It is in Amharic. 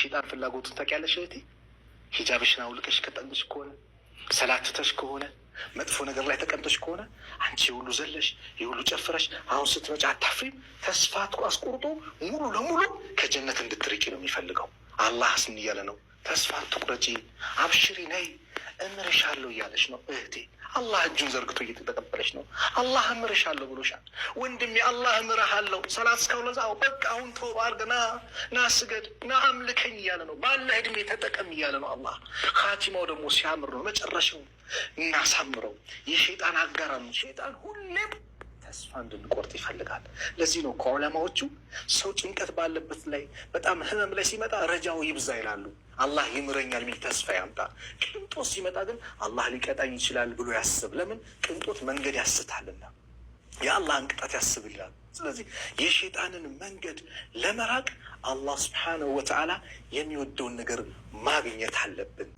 ሸይጣን ፍላጎቱን ታውቂያለሽ እህቴ? ሂጃብሽን አውልቀሽ ከጠንሽ ከሆነ ሰላትተሽ ከሆነ መጥፎ ነገር ላይ ተቀምጠሽ ከሆነ አንቺ የሁሉ ዘለሽ የሁሉ ጨፍረሽ አሁን ስትመጪ አታፍሪም? ተስፋ አስቆርጦ ሙሉ ለሙሉ ከጀነት እንድትርቂ ነው የሚፈልገው። አላህስ ምን እያለ ነው? ተስፋ አትቁረጪ፣ አብሽሪ፣ ነይ እምርሻለሁ እያለች ነው እህቴ። አላህ እጁን ዘርግቶ እየተቀበለች ነው። አላህ እምርሻለሁ ብሎሻል ወንድሜ። አላህ እምርሃለሁ ሰላት እስካሁን ዛው በቃ አሁን ተውባ አድርገህ ና ስገድ፣ ና አምልከኝ እያለ ነው። ባለህ እድሜ ተጠቀም እያለ ነው አላህ። ኻቲማው ደግሞ ሲያምር ነው መጨረሻው እናሳምረው። የሸይጣን አጋራ ነው። ሸይጣን ሁሌም ተስፋ እንድንቆርጥ ይፈልጋል። ለዚህ ነው ከዑለማዎቹ ሰው ጭንቀት ባለበት ላይ በጣም ህመም ላይ ሲመጣ ረጃው ይብዛ ይላሉ። አላህ ይምረኛል የሚል ተስፋ ያምጣ። ቅንጦት ሲመጣ ግን አላህ ሊቀጣኝ ይችላል ብሎ ያስብ። ለምን? ቅንጦት መንገድ ያስታልና የአላህን ቅጣት ያስብ ይላል። ስለዚህ የሸይጣንን መንገድ ለመራቅ አላህ ሱብሓነሁ ወተዓላ የሚወደውን ነገር ማግኘት አለብን።